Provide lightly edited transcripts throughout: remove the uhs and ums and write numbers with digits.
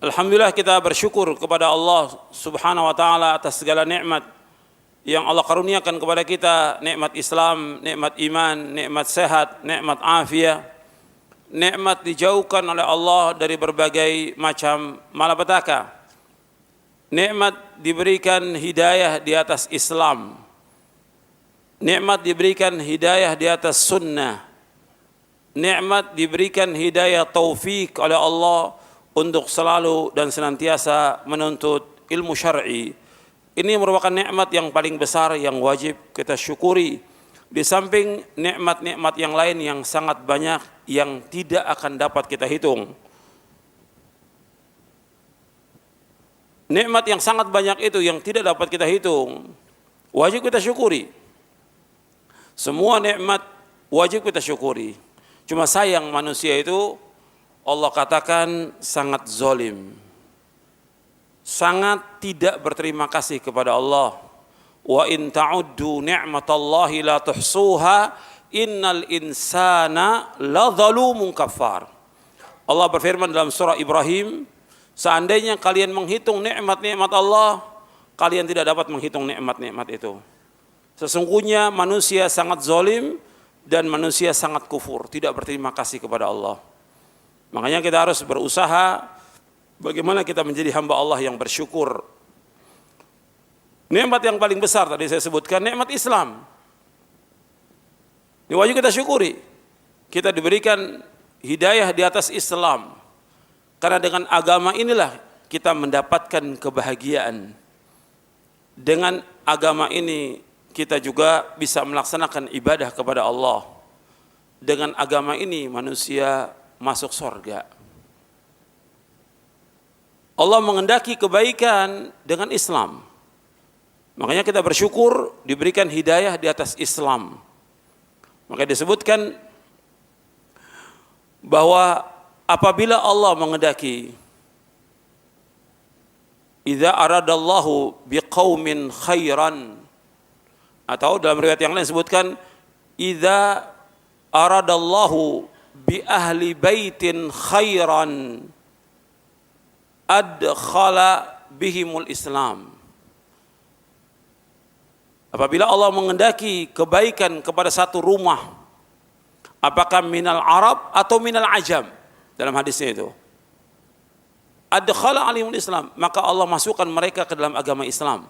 Alhamdulillah kita bersyukur kepada Allah Subhanahu wa taala atas segala nikmat yang Allah karuniakan kepada kita, nikmat Islam, nikmat iman, nikmat sehat, nikmat afiat, nikmat dijauhkan oleh Allah dari berbagai macam malapetaka. Nikmat diberikan hidayah di atas Islam. Nikmat diberikan hidayah di atas sunnah. Nikmat diberikan hidayah taufik oleh Allah untuk selalu dan senantiasa menuntut ilmu syar'i. Ini merupakan nikmat yang paling besar yang wajib kita syukuri. Di samping nikmat-nikmat yang lain yang sangat banyak yang tidak akan dapat kita hitung. Nikmat yang sangat banyak itu yang tidak dapat kita hitung, wajib kita syukuri. Semua nikmat wajib kita syukuri. Cuma sayang manusia itu Allah katakan sangat zalim. Sangat tidak berterima kasih kepada Allah. Wa in ta'uddu ni'matallahi la tuhsuha innal insana ladzalumun kafar. Allah berfirman dalam surah Ibrahim, seandainya kalian menghitung nikmat-nikmat Allah, kalian tidak dapat menghitung nikmat-nikmat itu. Sesungguhnya manusia sangat zalim dan manusia sangat kufur, tidak berterima kasih kepada Allah. Makanya kita harus berusaha bagaimana kita menjadi hamba Allah yang bersyukur. Nikmat yang paling besar tadi saya sebutkan nikmat Islam. Ini wajib kita syukuri. Kita diberikan hidayah di atas Islam. Karena dengan agama inilah kita mendapatkan kebahagiaan. Dengan agama ini kita juga bisa melaksanakan ibadah kepada Allah. Dengan agama ini manusia masuk surga. Allah mengendaki kebaikan dengan Islam. Makanya kita bersyukur diberikan hidayah di atas Islam. Maka disebutkan bahwa apabila Allah mengendaki, idza aradallahu biqaumin khairan, atau dalam riwayat yang lain disebutkan idza aradallahu bi ahli baitin khairan adkhala bihimul Islam. Apabila Allah mengendaki kebaikan kepada satu rumah, apakah minal Arab atau minal Ajam, dalam hadisnya itu, adkhala alimul Islam, maka Allah masukkan mereka ke dalam agama Islam.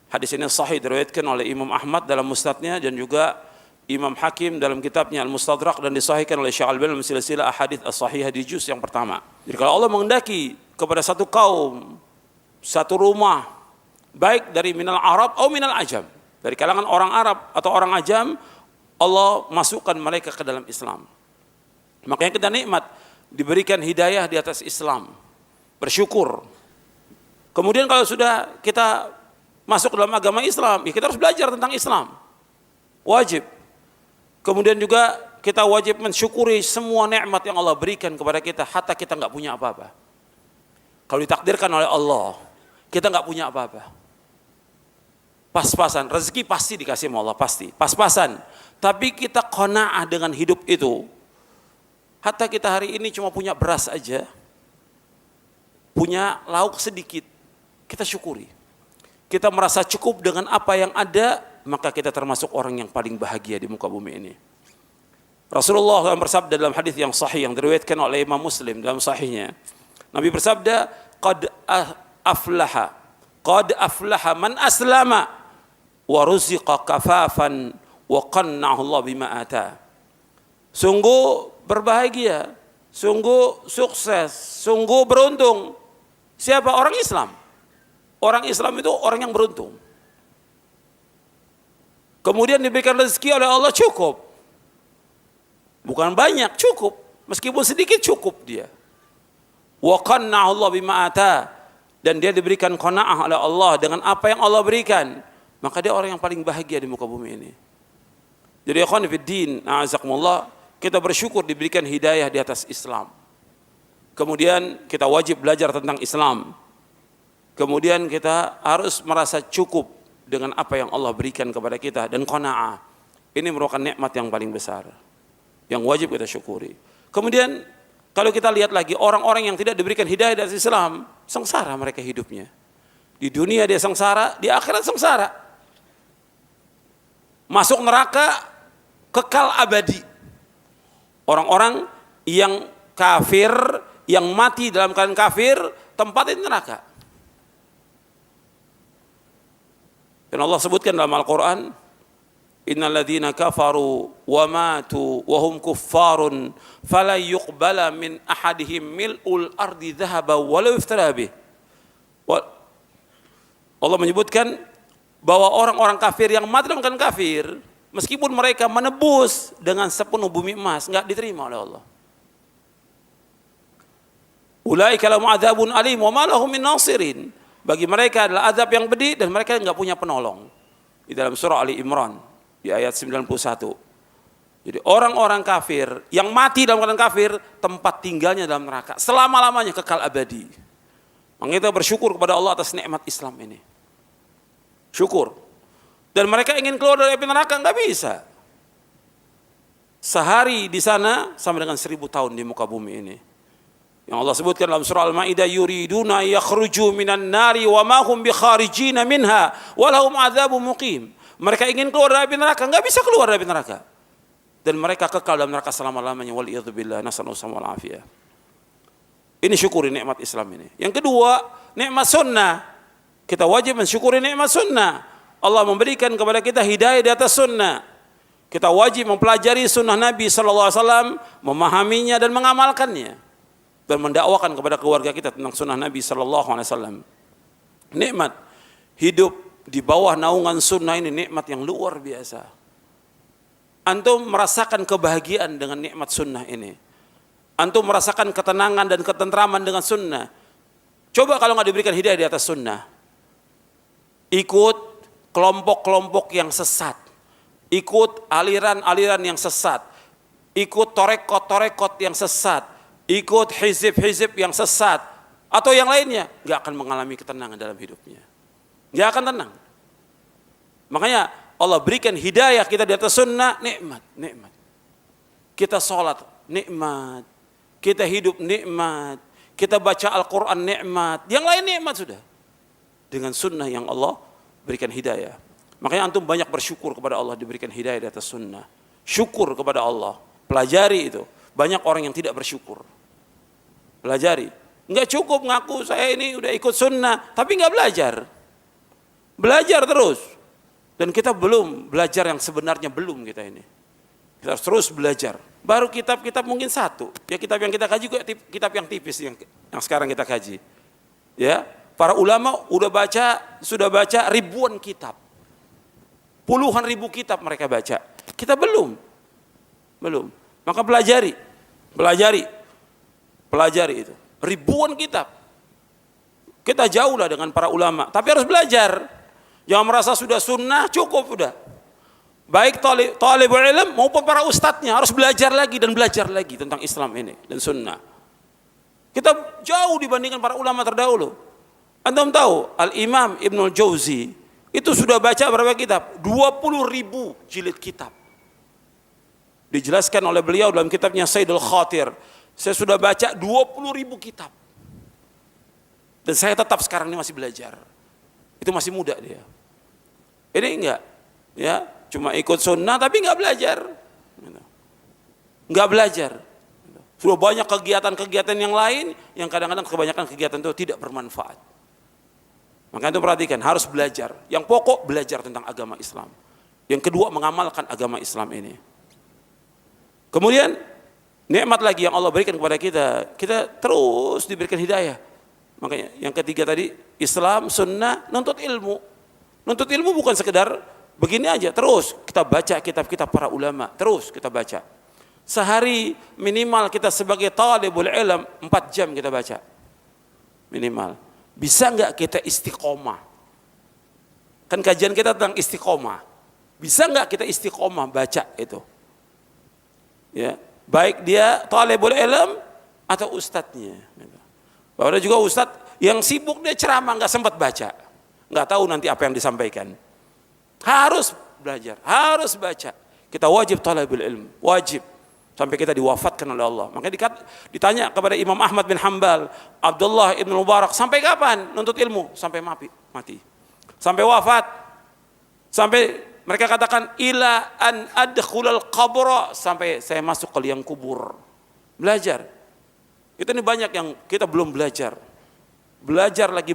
Hadis ini sahih diriwayatkan oleh Imam Ahmad dalam musnadnya dan juga Imam Hakim dalam kitabnya Al-Mustadrak, dan disahihkan oleh Syekh Al-Albani dalam silsilah ahadits as-sahihah di juz yang pertama. Jadi kalau Allah mengendaki kepada satu kaum, satu rumah, baik dari minal Arab atau minal Ajam, dari kalangan orang Arab atau orang Ajam, Allah masukkan mereka ke dalam Islam. Makanya kita nikmat diberikan hidayah di atas Islam, bersyukur. Kemudian kalau sudah kita masuk dalam agama Islam, ya kita harus belajar tentang Islam, wajib. Kemudian juga kita wajib mensyukuri semua nikmat yang Allah berikan kepada kita, hatta kita nggak punya apa-apa. Kalau ditakdirkan oleh Allah, kita nggak punya apa-apa. Pas-pasan, rezeki pasti dikasih sama Allah, pasti. Pas-pasan. Tapi kita qanaah dengan hidup itu. Hatta kita hari ini cuma punya beras aja, punya lauk sedikit, kita syukuri. Kita merasa cukup dengan apa yang ada, maka kita termasuk orang yang paling bahagia di muka bumi ini. Rasulullah SAW bersabda dalam hadis yang sahih yang diriwayatkan oleh Imam Muslim dalam sahihnya. Nabi bersabda, qad aflaha man aslama wa ruziqa kafafan wa qanna'ahu Allah bima ata. Sungguh berbahagia, sungguh sukses, sungguh beruntung. Siapa? Orang Islam. Orang Islam itu orang yang beruntung. Kemudian diberikan rezeki oleh Allah cukup. Bukan banyak, cukup. Meskipun sedikit cukup dia. Wa qanna'ahu Allah bima ata. Dan dia diberikan qanaah oleh Allah dengan apa yang Allah berikan. Maka dia orang yang paling bahagia di muka bumi ini. Jadi ikhwan fiddin, a'azakumullah, kita bersyukur diberikan hidayah di atas Islam. Kemudian kita wajib belajar tentang Islam. Kemudian kita harus merasa cukup dengan apa yang Allah berikan kepada kita dan qanaah. Ini merupakan nikmat yang paling besar yang wajib kita syukuri. Kemudian Kalau kita lihat lagi orang-orang yang tidak diberikan hidayah dari Islam, sengsara mereka hidupnya. Di dunia dia sengsara, di akhirat sengsara. Masuk neraka kekal abadi. Orang-orang yang kafir, yang mati dalam keadaan kafir, tempatnya di neraka. Dan Allah sebutkan dalam Al-Quran, innal ladzina kafaru wa matu wa hum kuffarun fala yuqbala min ahadihim mil'ul ardi dhahaba walau iftara bih. Allah menyebutkan bahwa orang-orang kafir yang mati dalam keadaan kafir, meskipun mereka menebus dengan sepenuh bumi emas, enggak diterima oleh Allah. Ulaika lahum adzabun alim wa ma lahum min nasirin. Bagi mereka adalah azab yang pedih dan mereka enggak punya penolong. Di dalam surah Ali Imran di ayat 91. Jadi orang-orang kafir yang mati dalam keadaan kafir, tempat tinggalnya dalam neraka selama-lamanya, kekal abadi. Maka kita bersyukur kepada Allah atas nikmat Islam ini. Syukur. Dan mereka ingin keluar dari api neraka, enggak bisa. Sehari di sana sama dengan 1000 tahun di muka bumi ini. Yang Allah sebutkan dalam surah Al-Maidah, yuriduna yakhruju minan nari wa ma hum bikharijina minha wa lahum adzabun muqim. Mereka ingin keluar dari api neraka, enggak bisa keluar dari api neraka. Dan mereka kekal dalam neraka selama-lamanya, wal iyadzu billah, nasallallahu wal afiyah. Ini syukuri nikmat Islam ini. Yang kedua, nikmat sunnah. Kita wajib mensyukuri nikmat sunnah. Allah memberikan kepada kita hidayah di atas sunnah. Kita wajib mempelajari sunnah Nabi SAW, memahaminya dan mengamalkannya. Dan mendakwakan kepada keluarga kita tentang sunnah Nabi SAW. Nikmat hidup di bawah naungan sunnah ini nikmat yang luar biasa. Antum merasakan kebahagiaan dengan nikmat sunnah ini. Antum merasakan ketenangan dan ketentraman dengan sunnah. Coba kalau nggak diberikan hidayah di atas sunnah, ikut kelompok-kelompok yang sesat, ikut aliran-aliran yang sesat, ikut torekot-torekot yang sesat, ikut hizib-hizib yang sesat, atau yang lainnya, nggak akan mengalami ketenangan dalam hidupnya. Nggak akan tenang. Makanya Allah berikan hidayah kita di atas sunnah, nikmat, nikmat. Kita sholat, nikmat. Kita hidup, nikmat. Kita baca Al-Quran, nikmat. Yang lain nikmat sudah. Dengan sunnah yang Allah berikan hidayah. Makanya antum banyak bersyukur kepada Allah diberikan hidayah di atas sunnah. Syukur kepada Allah. Pelajari itu. Banyak orang yang tidak bersyukur. Pelajari. Enggak cukup ngaku saya ini udah ikut sunnah, tapi enggak belajar. Belajar terus. Dan kita belum belajar yang sebenarnya, belum kita ini. Kita harus terus belajar. Baru kitab-kitab mungkin satu. Ya kitab yang kita kaji juga kitab yang tipis yang sekarang kita kaji. Ya, para ulama sudah baca ribuan kitab. Puluhan ribu kitab mereka baca. Kita belum. Maka pelajari itu. Ribuan kitab. Kita jauh lah dengan para ulama, tapi harus belajar. Jangan merasa sudah sunnah cukup sudah. Baik talibul ilm maupun para ustadznya harus belajar lagi dan belajar lagi tentang Islam ini dan sunnah. Kita jauh dibandingkan para ulama terdahulu. Antum tahu Al-Imam Ibnul Jauzi itu sudah baca berapa kitab? 20.000 jilid kitab. Dijelaskan oleh beliau dalam kitabnya Sayyidul Khatir. Saya sudah baca 20.000 kitab. Dan saya tetap sekarang ini masih belajar. Itu masih muda dia. Ini enggak, ya, cuma ikut sunnah tapi enggak belajar. Enggak belajar. Sudah banyak kegiatan-kegiatan yang lain yang kadang-kadang kebanyakan kegiatan itu tidak bermanfaat. Maka itu perhatikan, harus belajar. Yang pokok belajar tentang agama Islam. Yang kedua mengamalkan agama Islam ini. Kemudian nikmat lagi yang Allah berikan kepada kita, kita terus diberikan hidayah. Makanya yang ketiga tadi, Islam, sunnah, nuntut ilmu. Nuntut ilmu bukan sekedar begini aja, terus kita baca kitab-kitab para ulama, terus kita baca. Sehari minimal kita sebagai talibul ilm 4 jam kita baca. Minimal. Bisa enggak kita istiqomah? Kan kajian kita tentang istiqomah. Bisa enggak kita istiqomah baca itu? Ya, baik dia talibul ilm atau ustadznya. Bahwa ada juga ustadz yang sibuk dia ceramah nggak sempat baca, nggak tahu nanti apa yang disampaikan. Harus belajar, harus baca. Kita wajib talibul ilm, wajib. sampai kita diwafatkan oleh Allah. Makanya ditanya kepada Imam Ahmad bin Hanbal, Abdullah ibn Mubarak, sampai kapan nuntut ilmu? Sampai mati. Sampai wafat. Sampai mereka katakan ila an adkhulal qabra, sampai saya masuk ke liang kubur. Belajar. Itu ini banyak yang kita belum belajar. Belajar lagi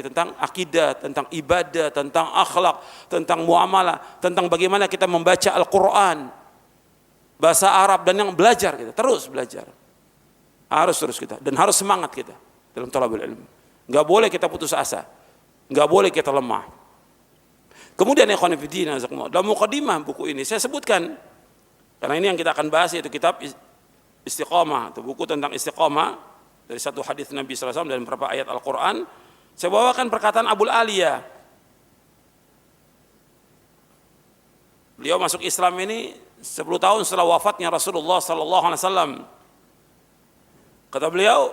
tentang akidah, tentang ibadah, tentang akhlak, tentang muamalah, tentang bagaimana kita membaca Al-Qur'an, bahasa Arab, dan yang belajar kita, terus belajar. Harus terus kita, dan harus semangat kita dalam thalabul ilmu. Enggak boleh kita putus asa. Enggak boleh kita lemah. Kemudian ikhwan fillah, dalam mukadimah buku ini saya sebutkan, karena ini yang kita akan bahas, yaitu kitab Istiqamah, atau buku tentang istiqamah dari satu hadis Nabi SAW dan beberapa ayat Al-Quran. Saya bawakan perkataan Abul Aliyah. Beliau masuk Islam ini 10 tahun setelah wafatnya Rasulullah SAW. Kata beliau,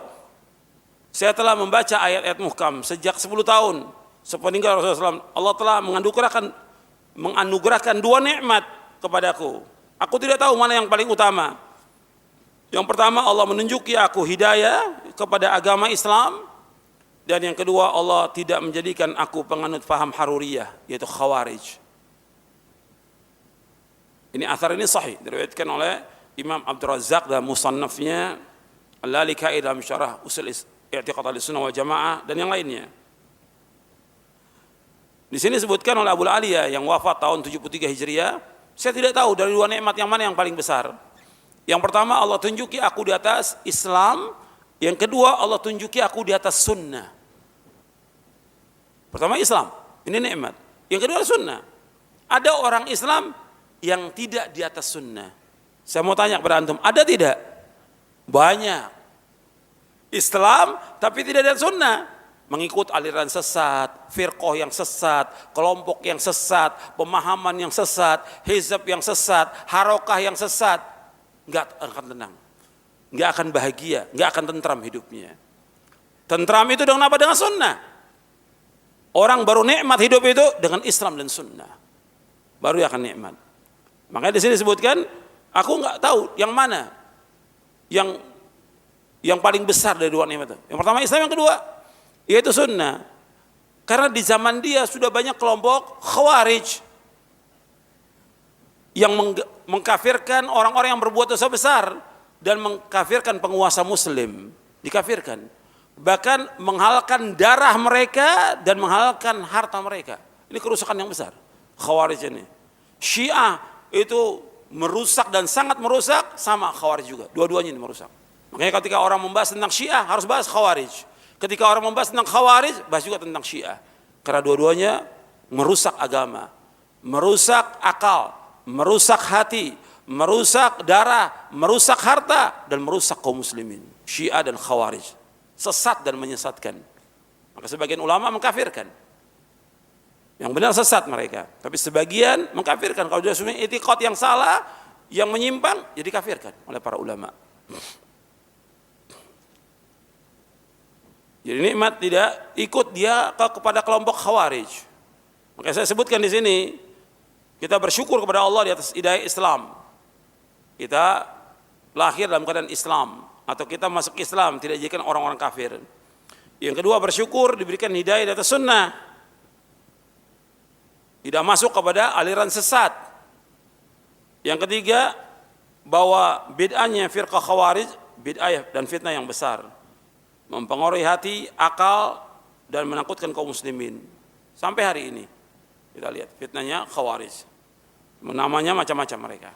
saya telah membaca ayat-ayat muhkam sejak 10 tahun sepeninggal Rasulullah SAW. Allah telah menganugerahkan 2 nikmat kepadaku. Aku tidak tahu mana yang paling utama. Yang pertama, Allah menunjuki aku hidayah kepada agama Islam, dan yang kedua, Allah tidak menjadikan aku penganut faham Haruriyah, yaitu Khawarij. Ini athar ini sahih, diriwayatkan oleh Imam Abdul Razzaq dalam musannafnya, Al-Lalikai dalam syarah usul i'tiqad Ahlussunnah wal Jamaah, dan yang lainnya. Di sini disebutkan oleh Abul Aliyah yang wafat tahun 73 Hijriah, saya tidak tahu dari 2 nikmat yang mana yang paling besar. Yang pertama, Allah tunjuki aku di atas Islam. Yang kedua, Allah tunjuki aku di atas sunnah. Pertama Islam, ini nikmat. Yang kedua sunnah. Ada orang Islam yang tidak di atas sunnah. Saya mau tanya kepada antum, ada tidak? Banyak. Islam tapi tidak di atas sunnah. Mengikut aliran sesat, firqah yang sesat, kelompok yang sesat, pemahaman yang sesat, hizab yang sesat, harokah yang sesat. Enggak akan tenang, enggak akan bahagia, enggak akan tentram hidupnya. Tentram itu dengan apa? Dengan sunnah. Orang baru nikmat hidup itu dengan Islam dan sunnah, baru akan nikmat. Makanya di sini disebutkan, aku enggak tahu yang mana yang paling besar dari 2 nikmat itu. Yang pertama Islam, yang kedua yaitu sunnah. Karena di zaman dia sudah banyak kelompok Khawarij yang mengkafirkan orang-orang yang berbuat dosa besar dan mengkafirkan penguasa muslim, dikafirkan, bahkan menghalalkan darah mereka dan menghalalkan harta mereka. Ini kerusakan yang besar Khawarij ini. Syiah itu merusak dan sangat merusak, sama Khawarij juga, dua-duanya ini merusak. Makanya ketika orang membahas tentang Syiah harus bahas Khawarij, ketika orang membahas tentang Khawarij bahas juga tentang Syiah, karena dua-duanya merusak agama, merusak akal, merusak hati, merusak darah, merusak harta, dan merusak kaum muslimin. Syiah dan Khawarij sesat dan menyesatkan. Maka sebagian ulama mengkafirkan, yang benar sesat mereka, tapi sebagian mengkafirkan. Kalau dia punya i'tiqad yang salah, yang menyimpang, jadi kafirkan oleh para ulama. Jadi nikmat tidak ikut dia kepada kelompok Khawarij. Maka saya sebutkan di sini, kita bersyukur kepada Allah di atas hidayah Islam. Kita lahir dalam keadaan Islam, atau kita masuk Islam, tidak dijadikan orang-orang kafir. Yang kedua, bersyukur diberikan hidayah di atas sunnah, tidak masuk kepada aliran sesat. Yang ketiga, bahwa bid'ahnya firqah Khawarij, bid'ah dan fitnah yang besar, mempengaruhi hati, akal, dan menakutkan kaum muslimin. Sampai hari ini kita lihat fitnahnya Khawarij, namanya macam-macam mereka.